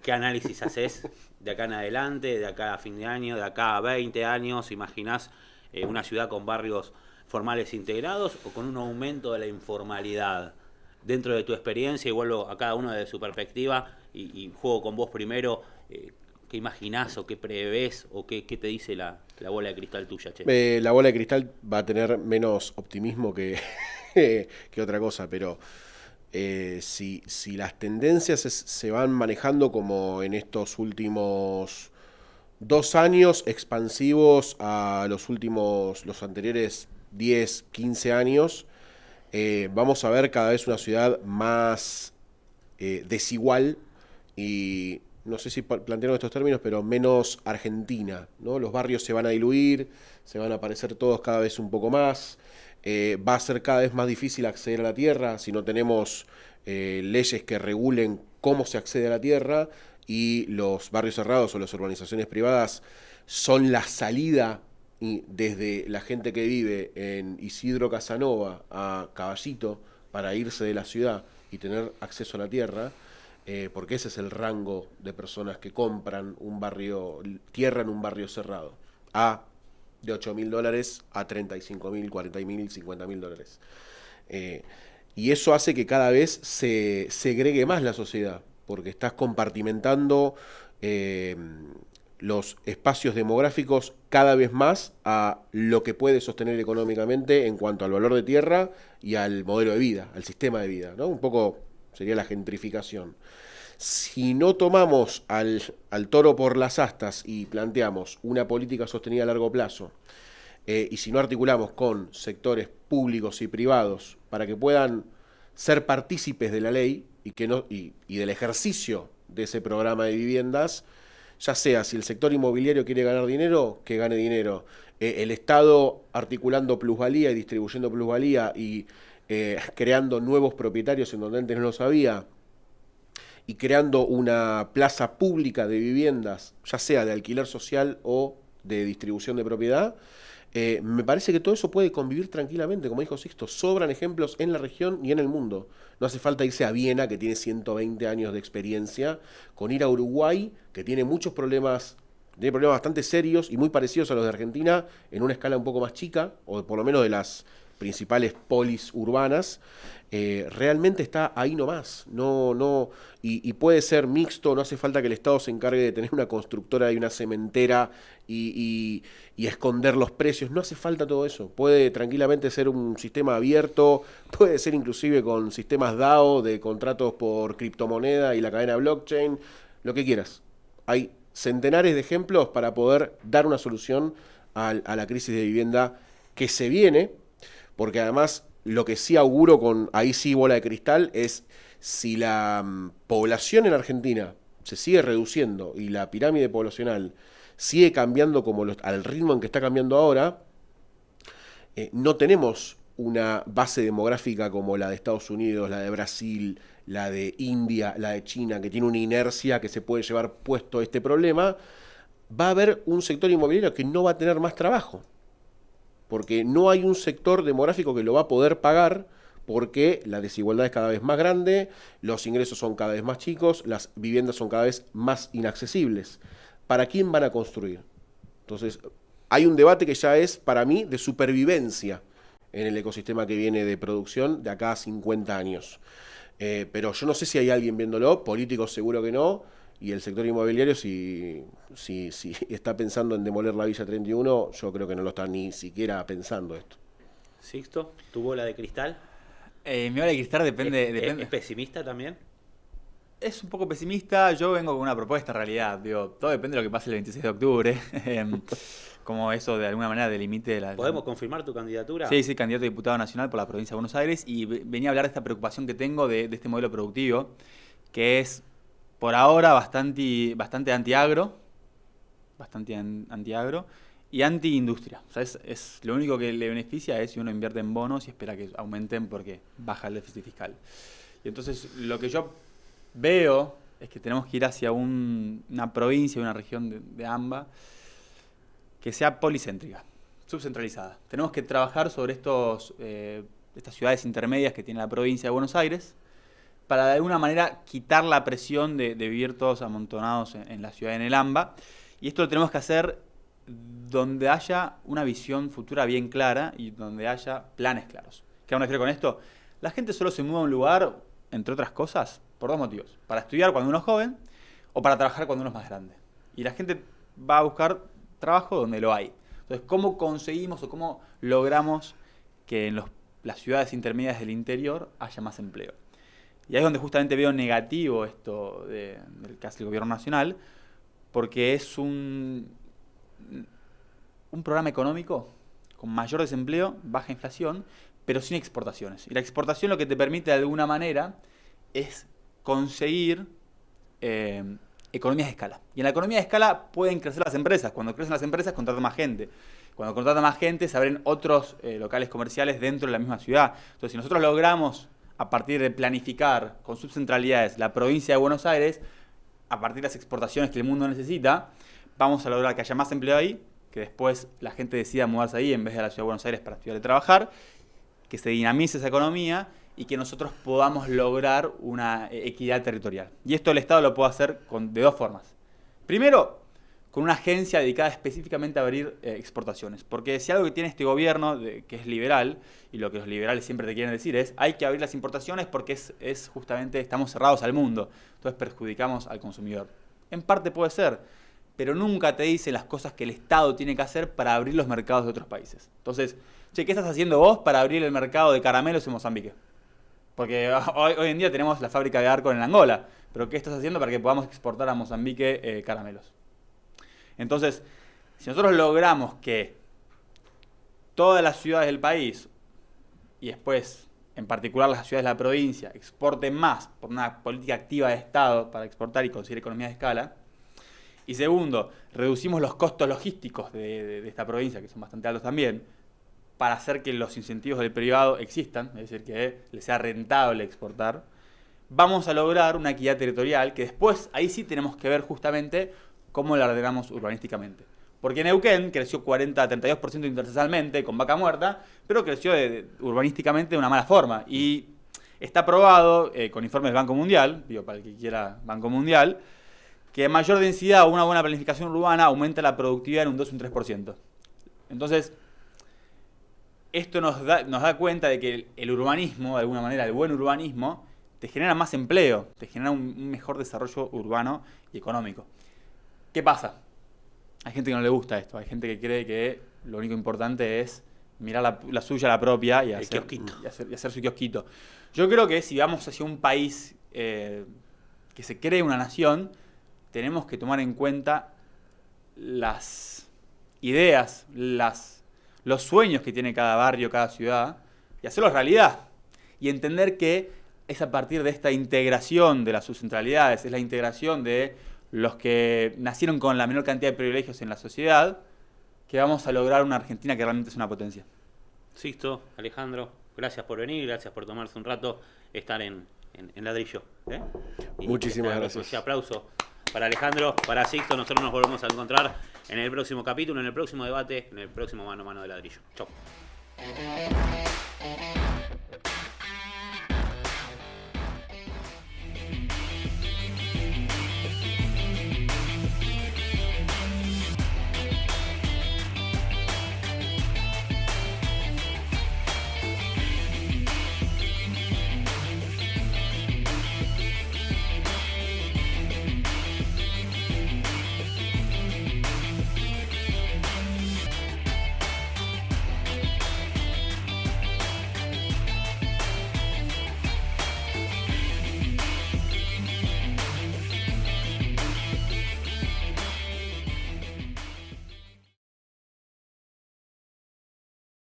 qué análisis haces de acá en adelante, de acá a fin de año, de acá a 20 años. ¿Imaginás una ciudad con barrios formales integrados o con un aumento de la informalidad? Dentro de tu experiencia, y vuelvo a cada uno de su perspectiva, y juego con vos primero, ¿qué imaginás o qué prevés o qué te dice la bola de cristal tuya, Che?
La bola de cristal va a tener menos optimismo que otra cosa, pero si las tendencias se van manejando como en estos últimos 2 años, expansivos a los anteriores 10, 15 años, vamos a ver cada vez una ciudad más desigual y, no sé si plantearon estos términos, pero menos argentina, ¿no? Los barrios se van a diluir, se van a parecer todos cada vez un poco más, va a ser cada vez más difícil acceder a la tierra si no tenemos leyes que regulen cómo se accede a la tierra, y los barrios cerrados o las urbanizaciones privadas son la salida desde la gente que vive en Isidro Casanova a Caballito para irse de la ciudad y tener acceso a la tierra, porque ese es el rango de personas que compran tierra en un barrio cerrado, de $8.000 a $35.000, $40.000, $50.000. Y eso hace que cada vez se segregue más la sociedad, porque estás compartimentando los espacios demográficos cada vez más a lo que puede sostener económicamente en cuanto al valor de tierra y al modelo de vida, al sistema de vida, ¿no? Un poco sería la gentrificación. Si no tomamos al toro por las astas y planteamos una política sostenida a largo plazo, y si no articulamos con sectores públicos y privados para que puedan ser partícipes de la ley y del ejercicio de ese programa de viviendas, ya sea si el sector inmobiliario quiere ganar dinero, que gane dinero. el Estado articulando plusvalía y distribuyendo plusvalía y creando nuevos propietarios en donde antes no los había, y creando una plaza pública de viviendas, ya sea de alquiler social o de distribución de propiedad, me parece que todo eso puede convivir tranquilamente, como dijo Sixto, sobran ejemplos en la región y en el mundo. No hace falta irse a Viena, que tiene 120 años de experiencia, con ir a Uruguay, que tiene muchos problemas, tiene problemas bastante serios y muy parecidos a los de Argentina, en una escala un poco más chica, o por lo menos de las principales polis urbanas. Realmente está ahí nomás, y puede ser mixto, no hace falta que el Estado se encargue de tener una constructora y una cementera y esconder los precios, no hace falta todo eso, puede tranquilamente ser un sistema abierto, puede ser inclusive con sistemas DAO de contratos por criptomoneda y la cadena blockchain, lo que quieras. Hay centenares de ejemplos para poder dar una solución a la crisis de vivienda que se viene, porque además lo que sí auguro con, ahí sí bola de cristal, es si la población en Argentina se sigue reduciendo y la pirámide poblacional sigue cambiando como al ritmo en que está cambiando ahora, no tenemos una base demográfica como la de Estados Unidos, la de Brasil, la de India, la de China, que tiene una inercia que se puede llevar puesto este problema. Va a haber un sector inmobiliario que no va a tener más trabajo, porque no hay un sector demográfico que lo va a poder pagar, porque la desigualdad es cada vez más grande, los ingresos son cada vez más chicos, las viviendas son cada vez más inaccesibles. ¿Para quién van a construir? Entonces, hay un debate que ya es, para mí, de supervivencia en el ecosistema que viene de producción de acá a 50 años. Pero yo no sé si hay alguien viéndolo, políticos seguro que no, y el sector inmobiliario, si está pensando en demoler la Villa 31, yo creo que no lo está ni siquiera pensando esto.
Sixto, ¿tu bola de cristal?
Mi bola de cristal depende.
¿Es pesimista también?
Es un poco pesimista, yo vengo con una propuesta en realidad, digo, todo depende de lo que pase el 26 de octubre, como eso de alguna manera delimite la...
¿Podemos confirmar tu candidatura?
Sí, candidato a diputado nacional por la provincia de Buenos Aires, y venía a hablar de esta preocupación que tengo de este modelo productivo, que es por ahora bastante antiagro, y anti-industria. O sea, es lo único que le beneficia es si uno invierte en bonos y espera que aumenten porque baja el déficit fiscal. Y entonces lo que yo veo es que tenemos que ir hacia una provincia, una región de AMBA que sea policéntrica, subcentralizada. Tenemos que trabajar sobre estas ciudades intermedias que tiene la provincia de Buenos Aires para de alguna manera quitar la presión de vivir todos amontonados en la ciudad, en el AMBA. Y esto lo tenemos que hacer donde haya una visión futura bien clara y donde haya planes claros. ¿Qué vamos a decir con esto? La gente solo se muda a un lugar, entre otras cosas, por dos motivos. Para estudiar cuando uno es joven o para trabajar cuando uno es más grande. Y la gente va a buscar trabajo donde lo hay. Entonces, ¿cómo conseguimos o cómo logramos que en las ciudades intermedias del interior haya más empleo? Y ahí es donde justamente veo negativo esto del que hace el gobierno nacional, porque es un programa económico con mayor desempleo, baja inflación, pero sin exportaciones. Y la exportación lo que te permite de alguna manera es conseguir economías de escala. Y en la economía de escala pueden crecer las empresas. Cuando crecen las empresas, contratan más gente. Cuando contratan más gente, se abren otros locales comerciales dentro de la misma ciudad. Entonces, si nosotros logramos, a partir de planificar con subcentralidades la provincia de Buenos Aires, a partir de las exportaciones que el mundo necesita, vamos a lograr que haya más empleo ahí, que después la gente decida mudarse ahí en vez de a la ciudad de Buenos Aires para estudiar y trabajar, que se dinamice esa economía y que nosotros podamos lograr una equidad territorial. Y esto el Estado lo puede hacer de dos formas. Primero, con una agencia dedicada específicamente a abrir exportaciones. Porque si algo que tiene este gobierno, que es liberal, y lo que los liberales siempre te quieren decir es, hay que abrir las importaciones porque es justamente, estamos cerrados al mundo, entonces perjudicamos al consumidor. En parte puede ser, pero nunca te dice las cosas que el Estado tiene que hacer para abrir los mercados de otros países. Entonces, che, ¿qué estás haciendo vos para abrir el mercado de caramelos en Mozambique? Porque hoy en día tenemos la fábrica de Arco en Angola, pero ¿qué estás haciendo para que podamos exportar a Mozambique caramelos? Entonces, si nosotros logramos que todas las ciudades del país, y después, en particular las ciudades de la provincia, exporten más por una política activa de Estado para exportar y conseguir economía de escala, Y segundo, reducimos los costos logísticos de esta provincia, que son bastante altos también, para hacer que los incentivos del privado existan, es decir, que les sea rentable exportar, vamos a lograr una equidad territorial que después, ahí sí tenemos que ver justamente cómo la ordenamos urbanísticamente. Porque Neuquén creció 40-32% intercesalmente con Vaca Muerta, pero creció urbanísticamente de una mala forma. Y está probado con informes del Banco Mundial, digo, para el que quiera Banco Mundial, que mayor densidad o una buena planificación urbana aumenta la productividad en un 2 o un 3%. Entonces, esto nos da cuenta de que el urbanismo, de alguna manera, el buen urbanismo, te genera más empleo, te genera un mejor desarrollo urbano y económico. ¿Qué pasa? Hay gente que no le gusta esto, hay gente que cree que lo único importante es mirar la suya, la propia, y hacer su kiosquito. Yo creo que si vamos hacia un país que se cree una nación, tenemos que tomar en cuenta las ideas, los sueños que tiene cada barrio, cada ciudad, y hacerlos realidad. Y entender que es a partir de esta integración de las subcentralidades, es la integración de los que nacieron con la menor cantidad de privilegios en la sociedad, que vamos a lograr una Argentina que realmente es una potencia.
Sixto, Alejandro, gracias por venir, gracias por tomarse un rato estar en Ladrillo.
Muchísimas gracias.
Ese aplauso para Alejandro, para Sixto. Nosotros nos volvemos a encontrar en el próximo capítulo, en el próximo debate, en el próximo Mano a Mano de Ladrillo. Chau.